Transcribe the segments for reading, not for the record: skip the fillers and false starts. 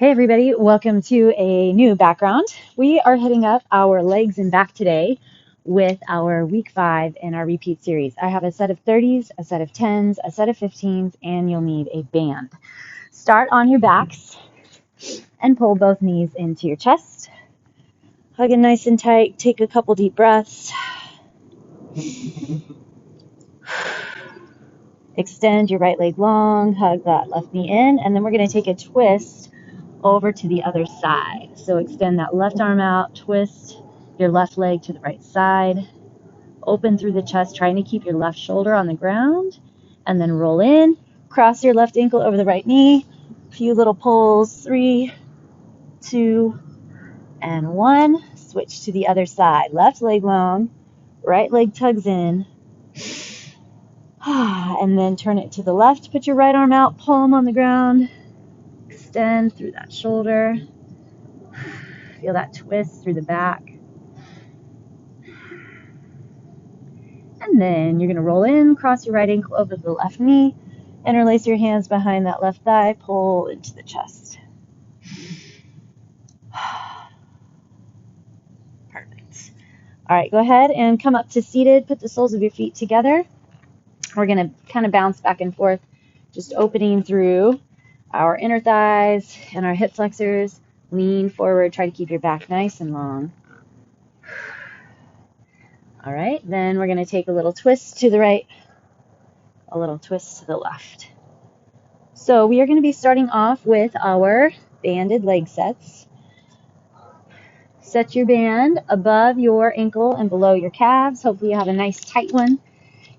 Hey everybody, welcome to a new background. We are hitting up our legs and back today with our week 5 in our repeat series. I have a set of 30s, a set of 10s, a set of 15s, and you'll need a band. Start on your backs and pull both knees into your chest. Hug it nice and tight. Take a couple deep breaths. Extend your right leg long, hug that left knee in, and then we're going to take a twist over to the other side. So extend that left arm out, twist your left leg to the right side, open through the chest, trying to keep your left shoulder on the ground, and then roll in, cross your left ankle over the right knee, a few little pulls, 3, 2, and 1. Switch to the other side, left leg long, right leg tugs in, and then turn it to the left, put your right arm out, palm on the ground, extend through that shoulder, feel that twist through the back. And then you're going to roll in, cross your right ankle over the left knee, interlace your hands behind that left thigh, pull into the chest. Perfect. All right, go ahead and come up to seated. Put the soles of your feet together. We're going to kind of bounce back and forth, just opening through our inner thighs and our hip flexors. Lean forward. Try to keep your back nice and long. All right, then we're going to take a little twist to the right, a little twist to the left. So we are going to be starting off with our banded leg sets. Set your band above your ankle and below your calves. Hopefully you have a nice tight one.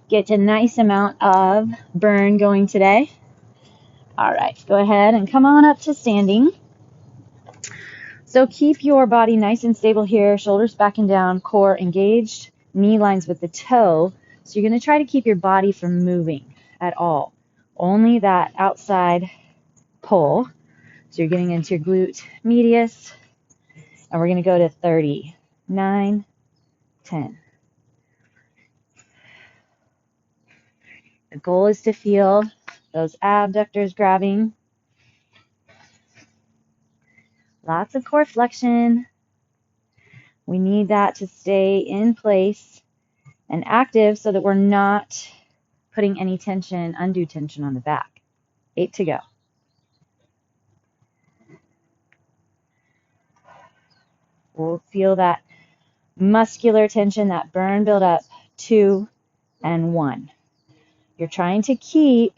Get a nice amount of burn going today. All right, go ahead and come on up to standing. So keep your body nice and stable here, shoulders back and down, core engaged, knee lines with the toe. So you're going to try to keep your body from moving at all. Only that outside pull. So you're getting into your glute medius. And we're going to go to 30, 9, 10. The goal is to feel those abductors grabbing. Lots of core flexion. We need that to stay in place and active so that we're not putting any tension, undue tension on the back. 8 to go. We'll feel that muscular tension, that burn build up. 2 and 1. You're trying to keep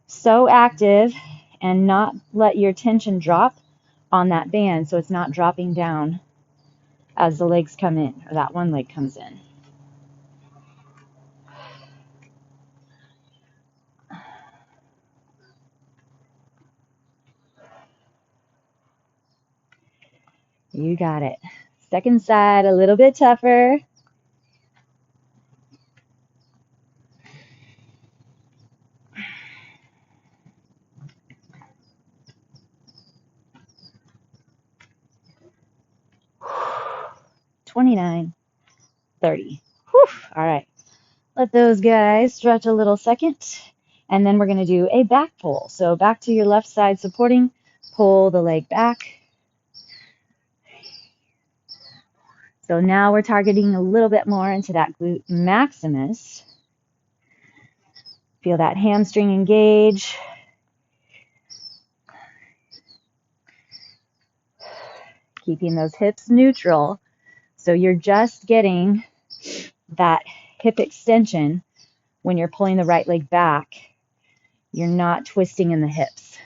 so active and not let your tension drop on that band so it's not dropping down as the legs come in, or that one leg comes in. You got it. Second side, a little bit tougher. $29, $30. Whew. All right. Let those guys stretch a little second. And then we're going to do a back pull. So back to your left side supporting. Pull the leg back. So now we're targeting a little bit more into that glute maximus. Feel that hamstring engage. Keeping those hips neutral. So you're just getting that hip extension when you're pulling the right leg back. You're not twisting in the hips.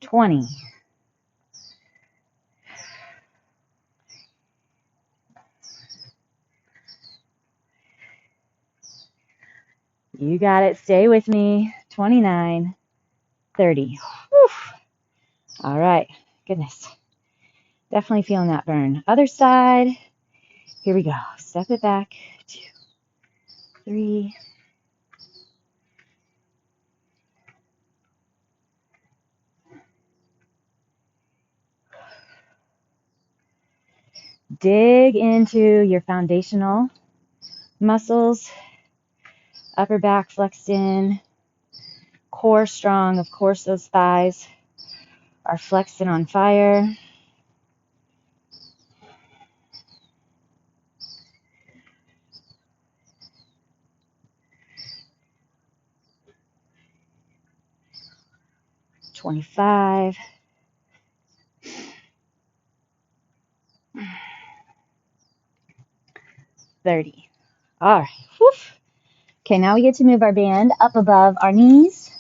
20. You got it. Stay with me. 29, 30. Whew. All right. Goodness. Definitely feeling that burn. Other side. Here we go. Step it back. 2, 3. Dig into your foundational muscles. Upper back flexed in. core strong. Of course, those thighs are flexed and on fire. $25. 30. All right. Whew. Okay, now we get to move our band up above our knees.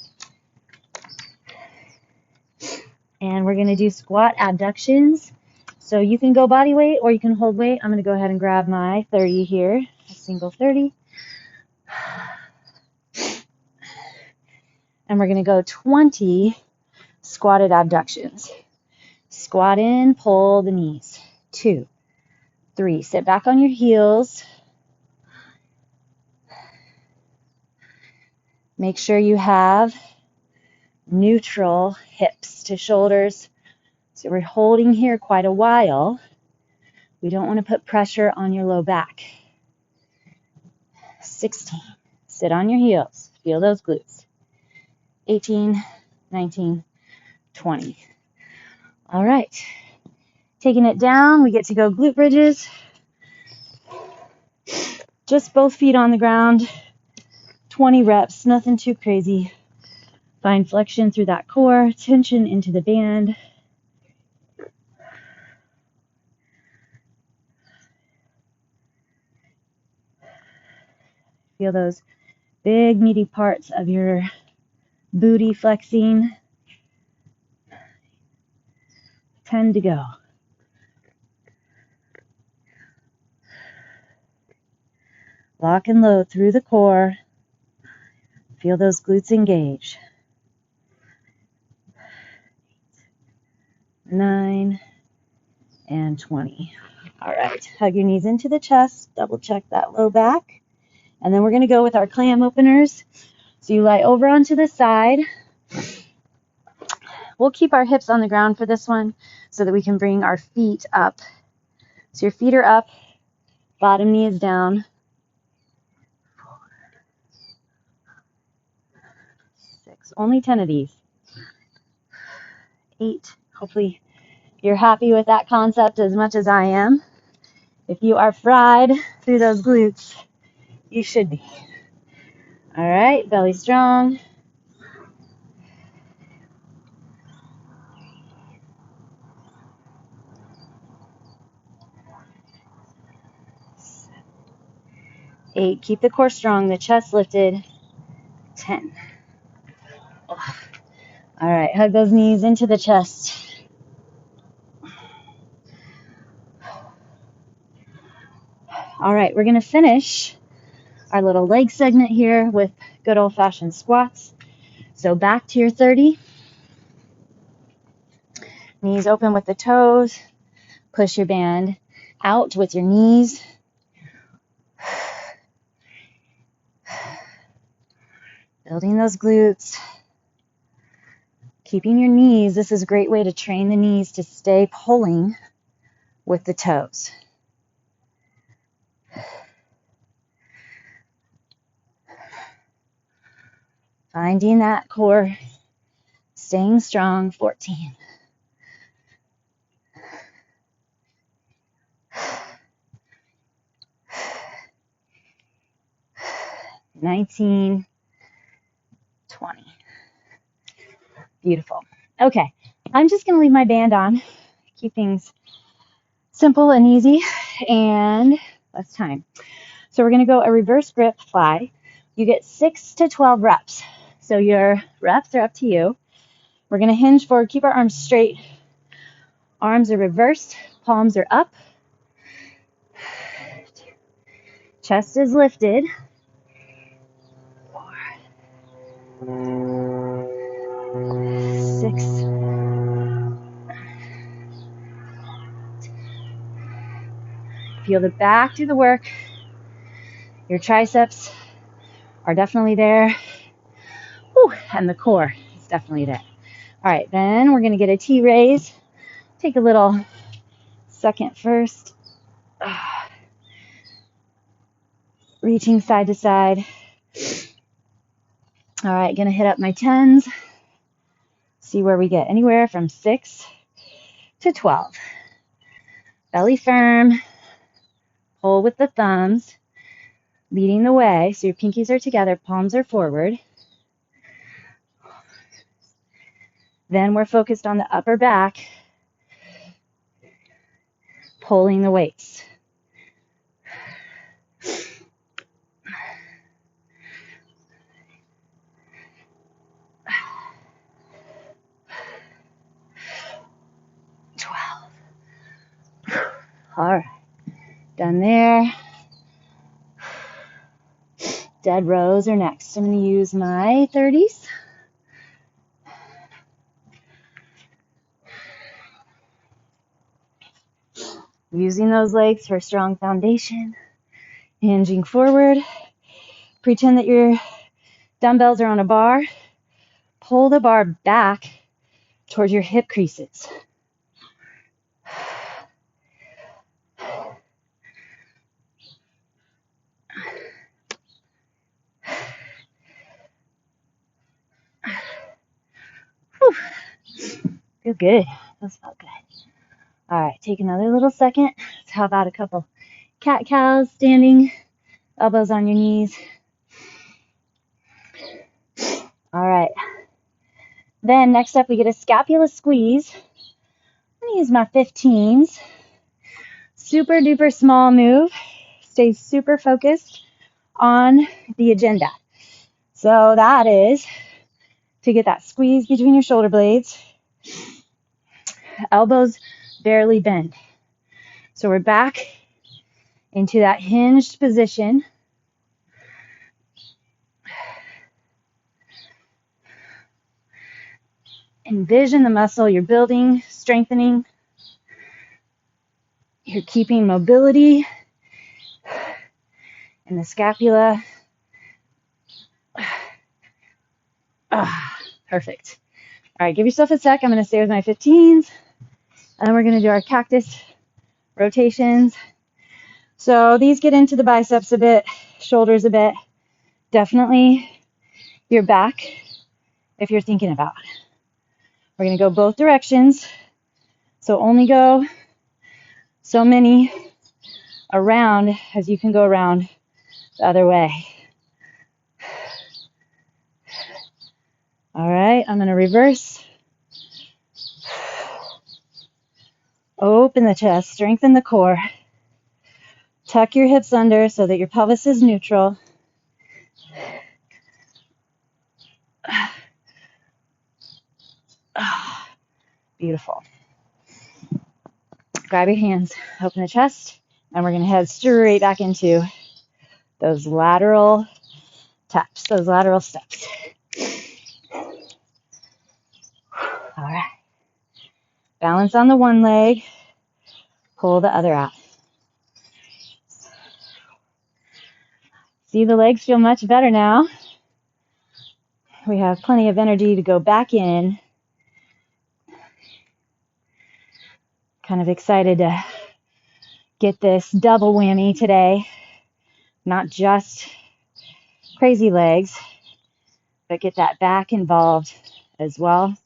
And we're going to do squat abductions. So you can go body weight or you can hold weight. I'm going to go ahead and grab my 30 here, a single 30. And we're going to go 20 squatted abductions. Squat in, pull the knees. 2, 3. Sit back on your heels. Make sure you have neutral hips to shoulders. So we're holding here quite a while. We don't want to put pressure on your low back. 16. Sit on your heels. Feel those glutes. 18, 19, 20. All right. Taking it down, we get to go glute bridges. Just both feet on the ground. 20 reps, nothing too crazy. Find flexion through that core, tension into the band. Feel those big meaty parts of your booty flexing. 10 to go. Lock and load through the core. Feel those glutes engage. 9 and 20. All right, hug your knees into the chest. Double check that low back. And then we're going to go with our clam openers. So you lie over onto the side. We'll keep our hips on the ground for this one so that we can bring our feet up. So your feet are up, bottom knee is down. 6, only 10 of these. 8, hopefully you're happy with that concept as much as I am. If you are fried through those glutes, you should be. All right, belly strong. 8, keep the core strong, the chest lifted. 10. Oh. All right, hug those knees into the chest. All right, we're going to finish our little leg segment here with good old-fashioned squats. So back to your 30. Knees open with the toes. Push your band out with your knees. Building those glutes. Keeping your knees. This is a great way to train the knees to stay pulling with the toes. Finding that core, staying strong. 14. 19, 20. Beautiful. Okay, I'm just going to leave my band on, keep things simple and easy, and less time. So we're going to go a reverse grip fly. You get 6 to 12 reps. So your reps are up to you. We're going to hinge forward, keep our arms straight. Arms are reversed, palms are up. Chest is lifted. 4, 6, 7. Feel the back do the work. Your triceps are definitely there. Whew, and the core is definitely there. All right, then we're going to get a T-raise. Take a little second first. Reaching side to side. All right, gonna hit up my 10s. See where we get anywhere from 6 to 12. Belly firm, pull with the thumbs, leading the way. So your pinkies are together, palms are forward. Then we're focused on the upper back, pulling the weights. All right, done there. Dead rows are next. I'm going to use my 30s. Using those legs for a strong foundation. Hinging forward. Pretend that your dumbbells are on a bar. Pull the bar back towards your hip creases. Whew. Feel good. Those felt good. All right, take another little second. How about a couple cat-cows standing, elbows on your knees. All right. Then next up, we get a scapula squeeze. I'm going to use my 15s. Super duper small move. Stay super focused on the agenda. So that is to get that squeeze between your shoulder blades. Elbows barely bend. So we're back into that hinged position. Envision the muscle you're building, strengthening. You're keeping mobility in the scapula. Perfect. All right, give yourself a sec. I'm going to stay with my 15s. And then we're going to do our cactus rotations. So these get into the biceps a bit, shoulders a bit. Definitely your back if you're thinking about. We're going to go both directions. So only go so many around as you can go around the other way. All right, I'm going to reverse. Open the chest, strengthen the core. Tuck your hips under so that your pelvis is neutral. Beautiful. Grab your hands, open the chest, and we're going to head straight back into those lateral taps, those lateral steps. All right. Balance on the one leg, pull the other out. See, the legs feel much better now. We have plenty of energy to go back in. Kind of excited to get this double whammy today. Not just crazy legs, but get that back involved as well.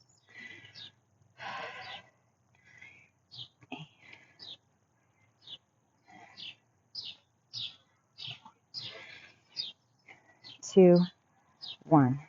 Two, one.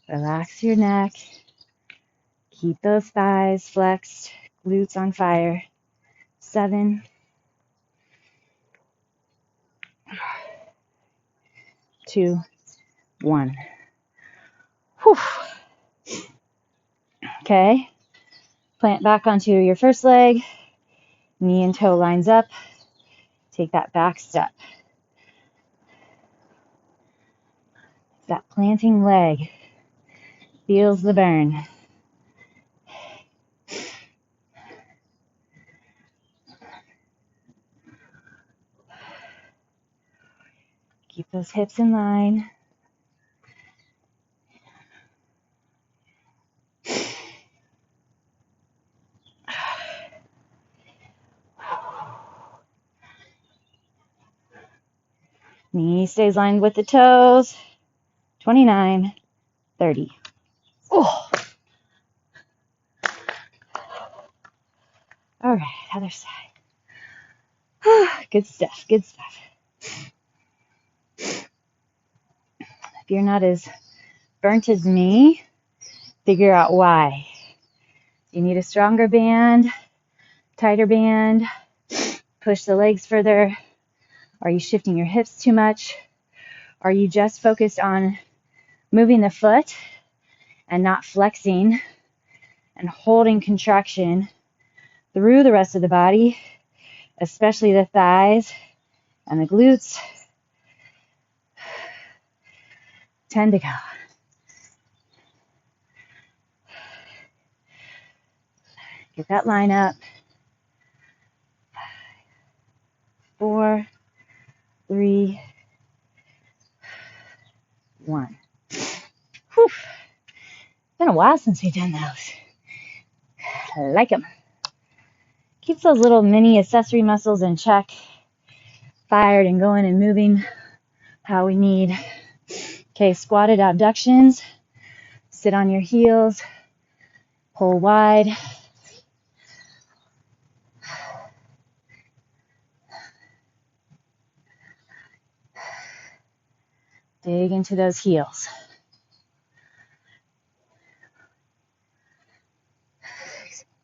Relax your neck. Keep those thighs flexed, glutes on fire. 7, 2, 1. Whew. Okay. Plant back onto your first leg. Knee and toe lines up. Take that back step. That planting leg feels the burn. Keep those hips in line. Knee stays lined with the toes. 29, 30. Oh. All right, other side. Good stuff, good stuff. If you're not as burnt as me, figure out why. You need a stronger band, tighter band, push the legs further. Are you shifting your hips too much? Are you just focused on moving the foot and not flexing and holding contraction through the rest of the body, especially the thighs and the glutes? Tend to go. Get that line up. 4, 3, 1. Whew. Been a while since we've done those. I like them. Keeps those little mini accessory muscles in check, fired and going and moving how we need. Okay, squatted abductions. Sit on your heels. Pull wide. Dig into those heels.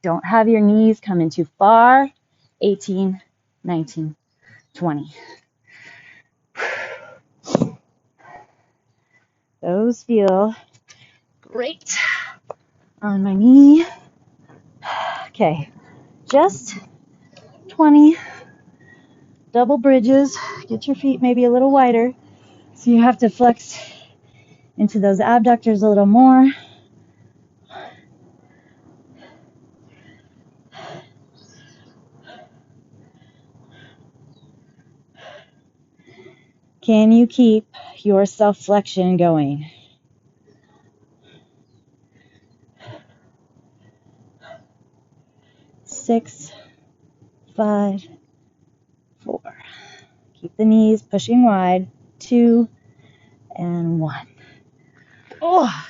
Don't have your knees come in too far. 18, 19, 20. Those feel great on my knee. Okay, just 20 double bridges. Get your feet maybe a little wider. So you have to flex into those abductors a little more. Can you keep your self-flexion going? Six, 5, 4. Keep the knees pushing wide. 2 and 1. Oh,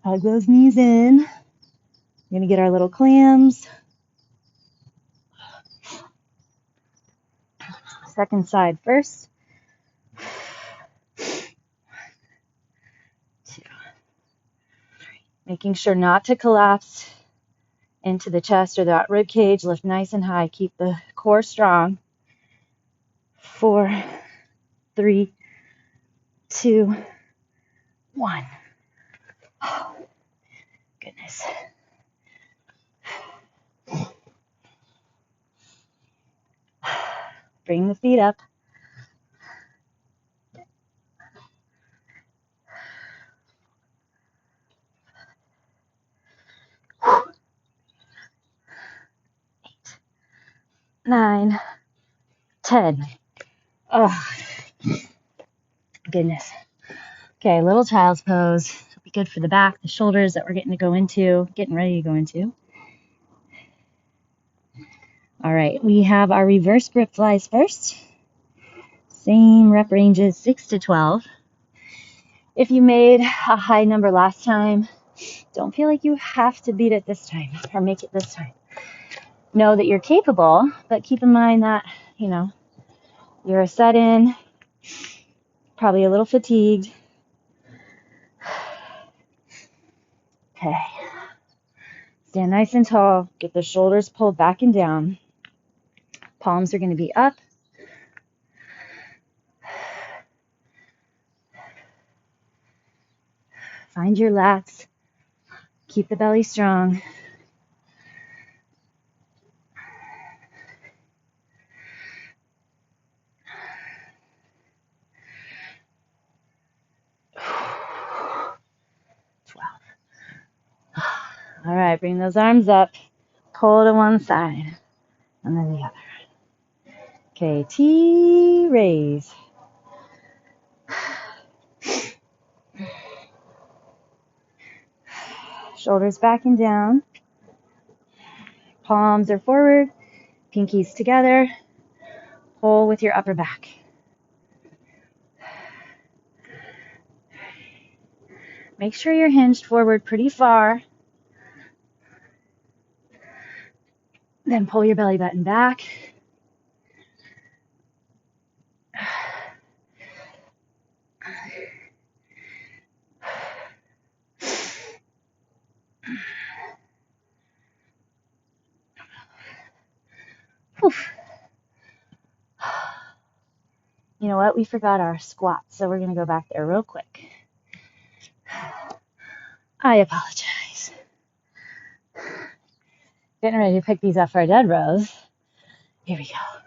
hug those knees in. We're going to get our little clams. Second side first. 2. Making sure not to collapse into the chest or that rib cage. Lift nice and high. Keep the core strong. 4, 3, 2, 1. Oh, goodness. Bring the feet up. Eight, 9, 10. Oh, goodness. Okay, little child's pose. It'll be good for the back, the shoulders that we're getting ready to go into. All right, we have our reverse grip flies first. Same rep ranges, 6 to 12. If you made a high number last time, don't feel like you have to beat it this time or make it this time. Know that you're capable, but keep in mind that, you're a set in, probably a little fatigued. Okay. Stand nice and tall. Get the shoulders pulled back and down. Palms are going to be up. Find your lats. Keep the belly strong. All right, bring those arms up. Pull to one side and then the other. Okay, T, raise. Shoulders back and down. Palms are forward, pinkies together. Pull with your upper back. Make sure you're hinged forward pretty far. Then pull your belly button back. Oof. You know what? We forgot our squats, so we're going to go back there real quick. I apologize. Getting ready to pick these up for our dead rows. Here we go.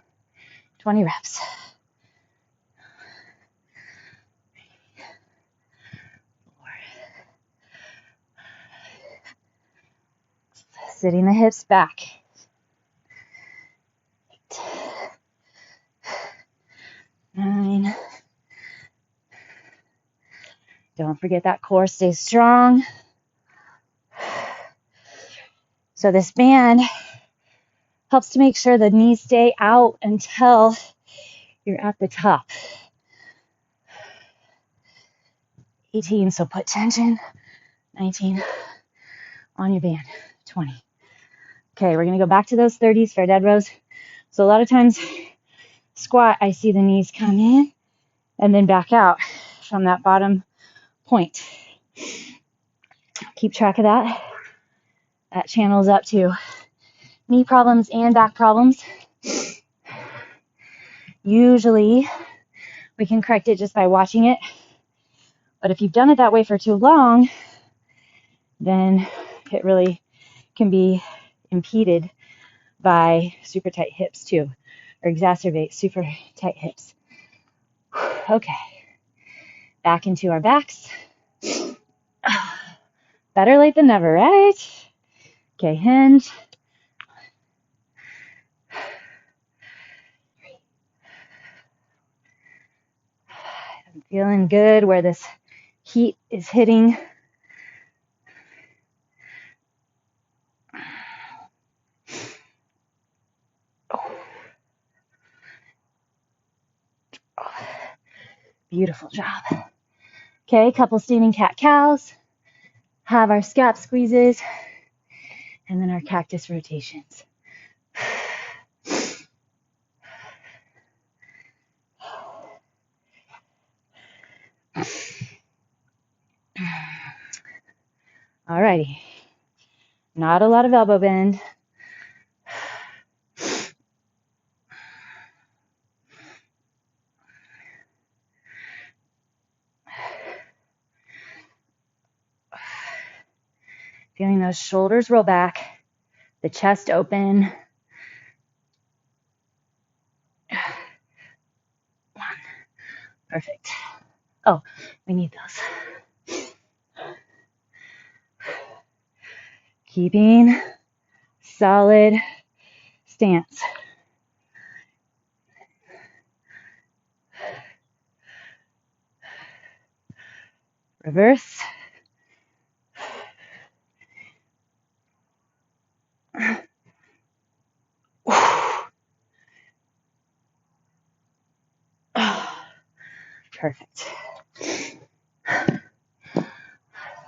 20 reps. Sitting the hips back. 8, 9. Don't forget that core stays strong. So this band helps to make sure the knees stay out until you're at the top. 18, so put tension. 19 on your band. 20. Okay, we're going to go back to those 30s for our dead rows. So a lot of times, squat, I see the knees come in and then back out from that bottom point. Keep track of that. That channels up to knee problems and back problems. Usually, we can correct it just by watching it. But if you've done it that way for too long, then it really can be impeded by super tight hips too, or exacerbate super tight hips. Okay, back into our backs. Better late than never, right? Okay, hinge. I'm feeling good where this heat is hitting. Beautiful job. Okay, couple standing cat-cows. Have our scap squeezes. And then our cactus rotations. Alrighty. Not a lot of elbow bend. Feeling those shoulders roll back, the chest open. 1. Perfect. Oh, we need those. Keeping solid stance. Reverse. Perfect.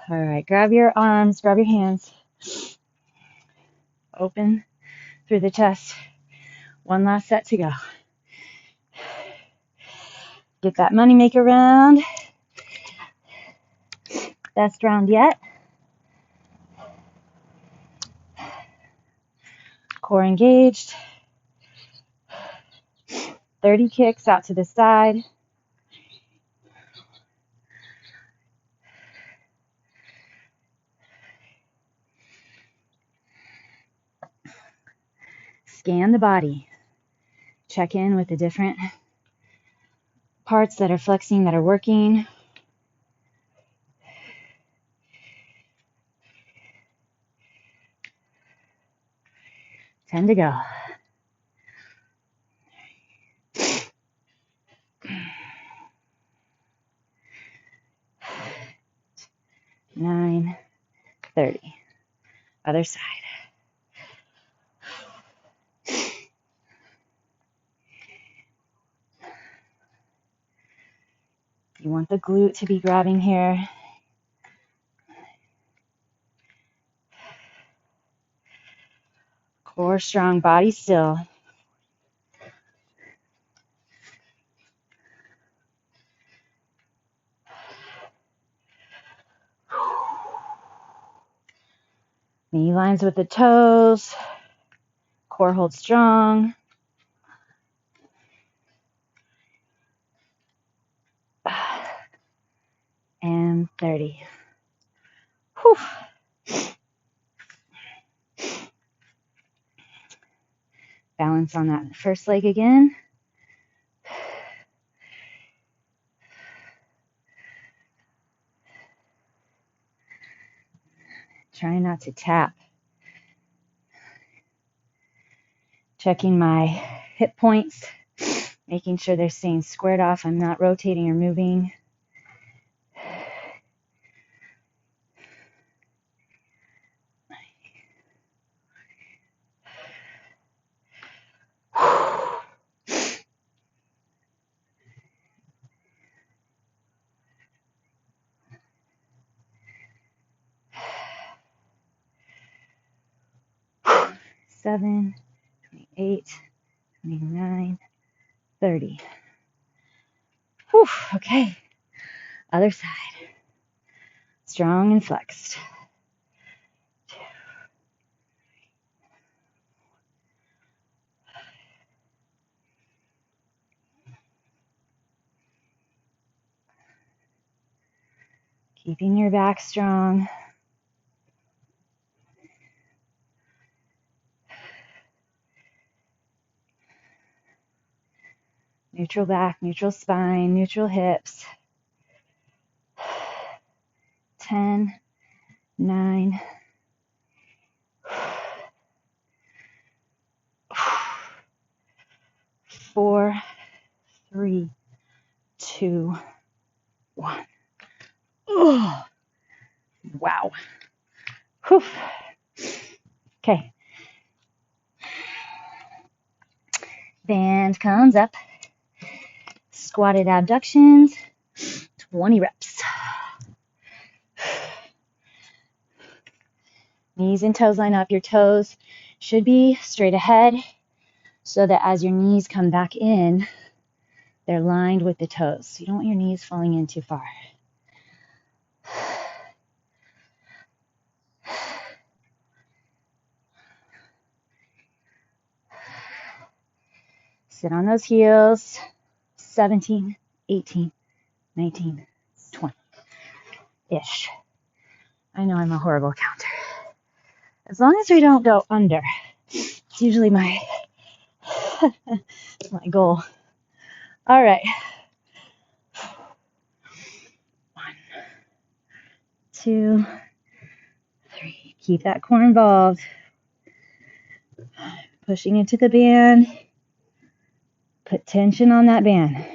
All right, grab your arms, grab your hands. Open through the chest. One last set to go. Get that moneymaker round. Best round yet. Core engaged. 30 kicks out to the side. Scan the body. Check in with the different parts that are flexing, that are working. Ten to go. 9, 30. Other side. You want the glute to be grabbing here. Core strong, body still. Knee lines with the toes. Core holds strong. And 30. Whew. Balance on that first leg again. Try not to tap. Checking my hip points, making sure they're staying squared off. I'm not rotating or moving. Seven, 28, 29, 30. Whew, okay. Other side. Strong and flexed. Keeping your back strong. Neutral back, neutral spine, neutral hips. 10, 9, 4, 3, 2, 1. Oh, wow. Whew. Okay. Band comes up. Squatted abductions. 20 reps. Knees and toes line up. Your toes should be straight ahead so that as your knees come back in, they're lined with the toes. You don't want your knees falling in too far. Sit on those heels. 17, 18, 19, 20-ish. I know I'm a horrible counter. As long as we don't go under, it's usually my goal. All right. 1, 2, 3. Keep that core involved. Pushing into the band. Put tension on that band.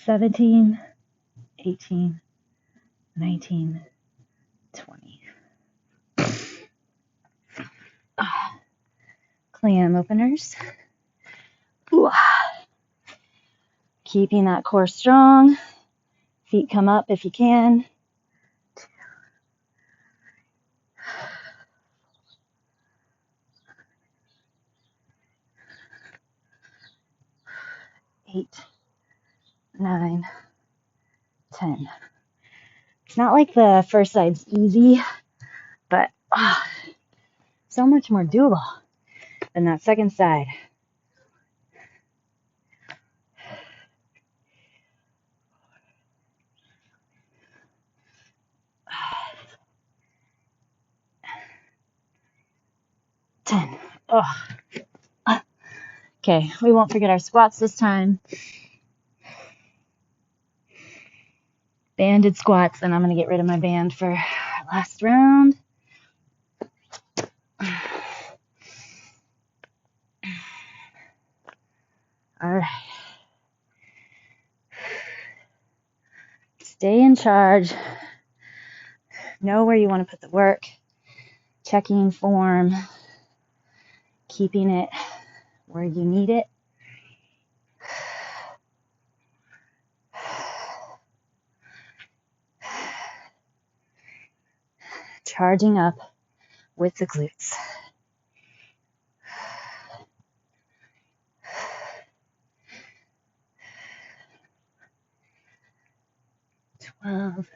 "17, 18, 19, 20. Clam openers. Ooh. Keeping that core strong. Feet come up if you can. 8, 9, 10. It's not like the first side's easy, but so much more doable than that second side. Okay, we won't forget our squats this time. Banded squats, and I'm going to get rid of my band for our last round. Stay in charge. Know where you want to put the work. Checking form. Keeping it where you need it. Charging up with the glutes. 12.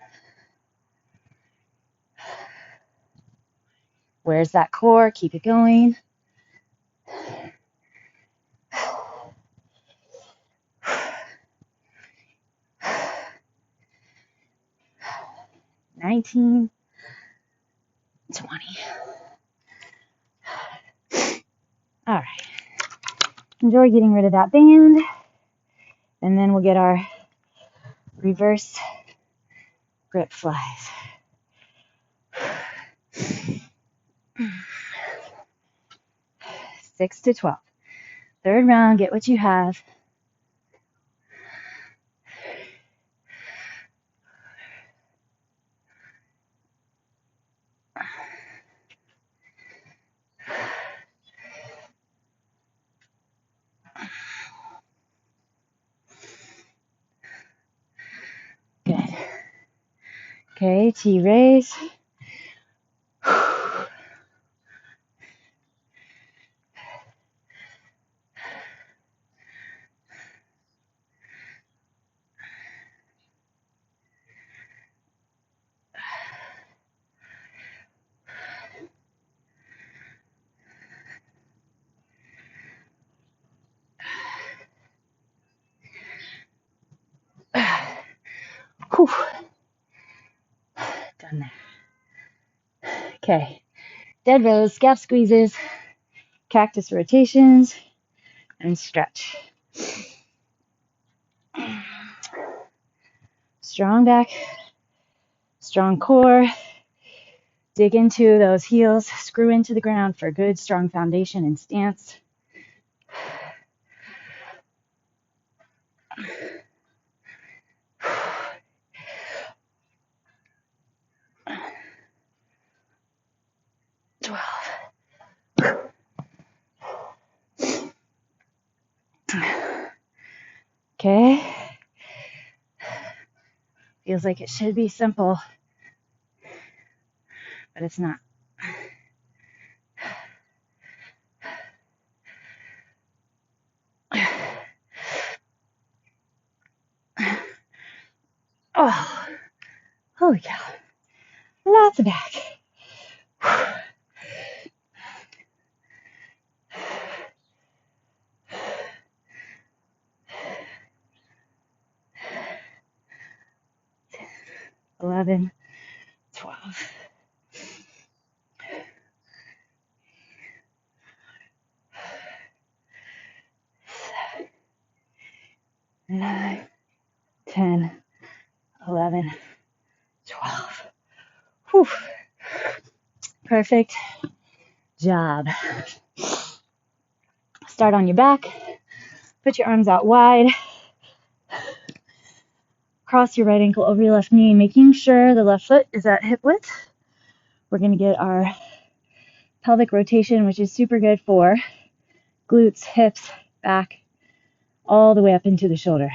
Where's that core? Keep it going. 19, 20. All right. Enjoy getting rid of that band. And then we'll get our reverse grip flies. Six to 12. Third round, get what you have. Good. Okay, T-raise. Whew. Done there. Okay. Dead rows, scap squeezes, cactus rotations, and stretch. Strong back, strong core. Dig into those heels, screw into the ground for a good, strong foundation and stance. Okay. Feels like it should be simple, but it's not. Oh, holy cow. Lots of back. 11, 12. 9, 10, 11, 12. Whew. Perfect job. Start on your back. Put your arms out wide. Cross your right ankle over your left knee, making sure the left foot is at hip width. We're going to get our pelvic rotation, which is super good for glutes, hips, back, all the way up into the shoulder.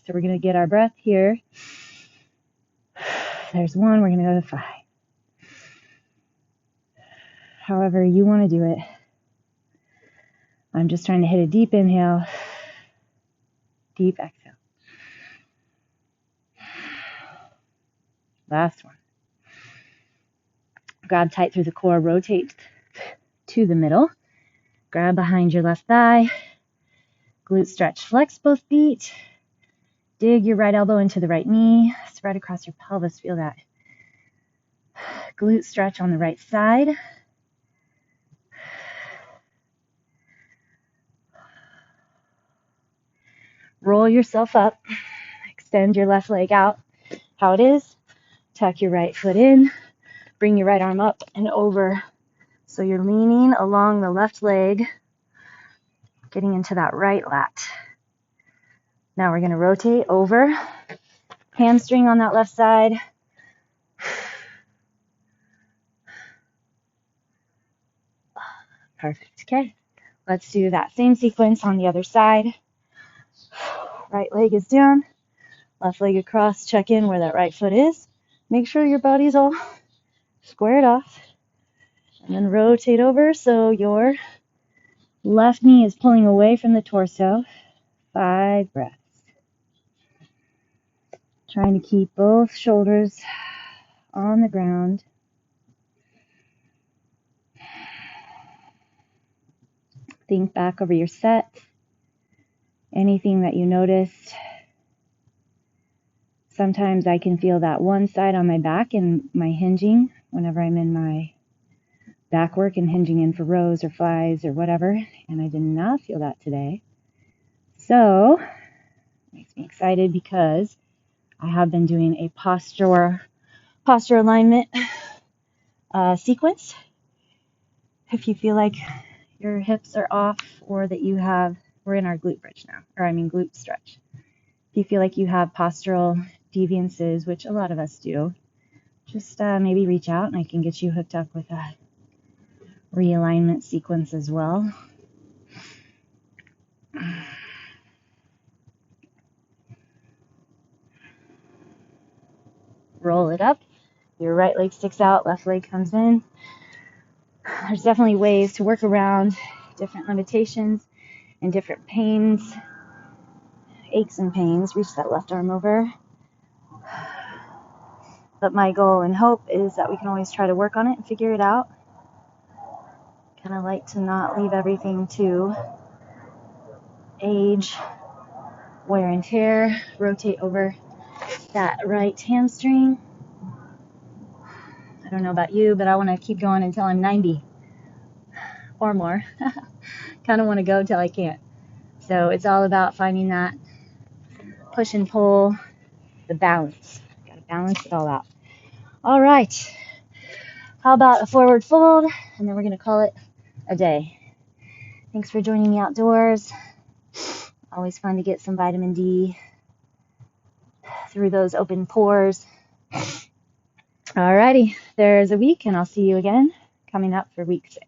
So we're going to get our breath here. There's 1. We're going to go to 5. However you want to do it. I'm just trying to hit a deep inhale, deep exhale. Last one. Grab tight through the core, rotate to the middle. Grab behind your left thigh. Glute stretch, flex both feet. Dig your right elbow into the right knee. Spread across your pelvis, feel that. Glute stretch on the right side. Roll yourself up. Extend your left leg out. How it is. Tuck your right foot in. Bring your right arm up and over. So you're leaning along the left leg, getting into that right lat. Now we're going to rotate over Hamstring on that left side. Perfect. Okay, let's do that same sequence on the other side. Right leg is down, left leg across, check in where that right foot is. Make sure your body's all squared off. And then rotate over so your left knee is pulling away from the torso. 5 breaths. Trying to keep both shoulders on the ground. Think back over your set. Anything that you noticed. Sometimes I can feel that one side on my back and my hinging whenever I'm in my back work and hinging in for rows or flies or whatever. And I did not feel that today. So, makes me excited because I have been doing a posture alignment sequence. If you feel like your hips are off or that you have, we're in our glute bridge now, or I mean glute stretch. If you feel like you have postural deviances, which a lot of us do, just maybe reach out and I can get you hooked up with a realignment sequence as well. Roll it up. Your right leg sticks out, left leg comes in. There's definitely ways to work around different limitations and different pains, aches and pains. Reach that left arm over. But my goal and hope is that we can always try to work on it and figure it out. Kind of like to not leave everything to age, wear and tear. Rotate over that right hamstring. I don't know about you, but I want to keep going until I'm 90 or more. Kind of want to go till I can't. So it's all about finding that push and pull, the balance. Got to balance it all out. All right. How about a forward fold? And then we're going to call it a day. Thanks for joining me outdoors. Always fun to get some vitamin D through those open pores. Alrighty, there's a week, and I'll see you again coming up for week 6.